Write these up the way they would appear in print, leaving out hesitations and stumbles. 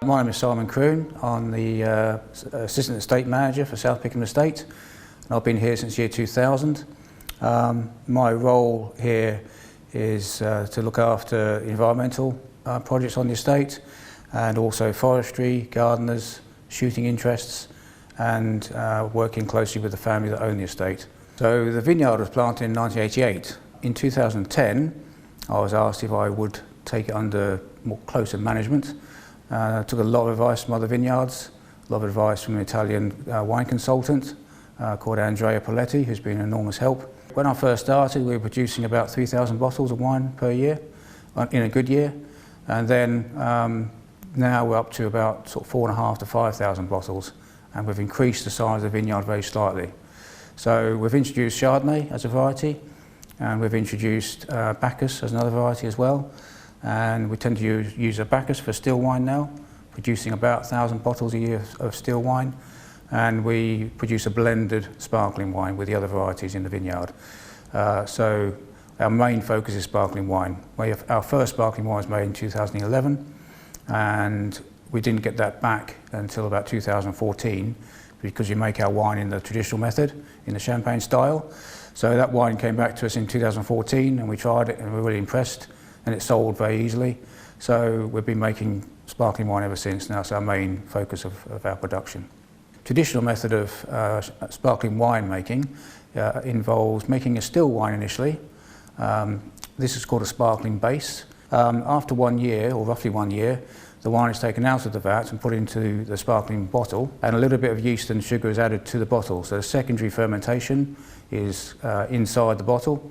My name is Simon Croon. I'm the Assistant Estate Manager for South Pickenham Estate, and I've been here since year 2000. My role here is to look after environmental projects on the estate, and also forestry, gardeners, shooting interests, and working closely with the family that own the estate. So the vineyard was planted in 1988. In 2010, I was asked if I would take it under more closer management. Took a lot of advice from other vineyards, a lot of advice from an Italian wine consultant called Andrea Poletti, who's been an enormous help. When I first started, we were producing about 3,000 bottles of wine per year, in a good year, and then now we're up to about sort of 4,500 to 5,000 bottles, and we've increased the size of the vineyard very slightly. So we've introduced Chardonnay as a variety, and we've introduced Bacchus as another variety as well. And we tend to use a Bacchus for still wine now, producing about 1,000 bottles a year of still wine. And we produce a blended sparkling wine with the other varieties in the vineyard. So our main focus is sparkling wine. Our first sparkling wine was made in 2011, and we didn't get that back until about 2014, because we make our wine in the traditional method, in the champagne style. So that wine came back to us in 2014, and we tried it and we were really impressed. And it sold very easily. So we've been making sparkling wine ever since, and that's our main focus of our production. Traditional method of sparkling wine making involves making a still wine initially. This is called a sparkling base. After 1 year, or roughly 1 year, the wine is taken out of the vat and put into the sparkling bottle, and a little bit of yeast and sugar is added to the bottle. So the secondary fermentation is inside the bottle,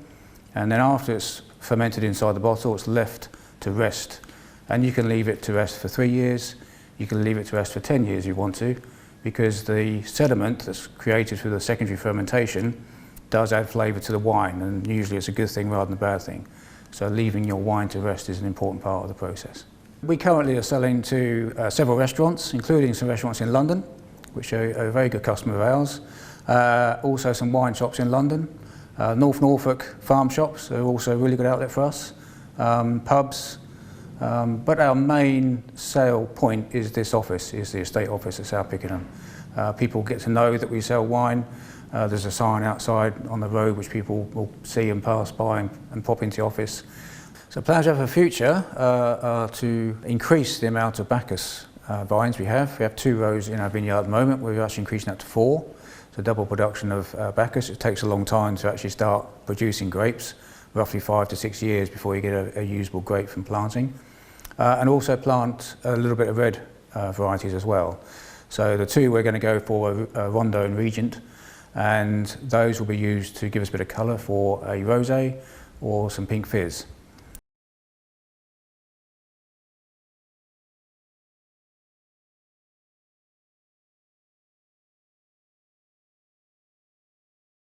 and then after it's fermented inside the bottle, it's left to rest. And you can leave it to rest for 3 years, you can leave it to rest for 10 years if you want to, because the sediment that's created through the secondary fermentation does add flavour to the wine, and usually it's a good thing rather than a bad thing. So leaving your wine to rest is an important part of the process. We currently are selling to several restaurants, including some restaurants in London, which are a very good customer of ours. Also some wine shops in London. North Norfolk farm shops are also a really good outlet for us, pubs, but our main sale point is this office, is the estate office at South Pickenham. People get to know that we sell wine. There's a sign outside on the road which people will see and pass by and pop into the office. So plans we have for the future are to increase the amount of Bacchus vines we have. We have 2 rows in our vineyard at the moment. We're actually increasing that to 4. So double production of Bacchus. It takes a long time to actually start producing grapes, roughly 5 to 6 years before you get a usable grape from planting. And also plant a little bit of red varieties as well. So the 2 we're going to go for are Rondo and Regent, and those will be used to give us a bit of colour for a rosé or some pink fizz.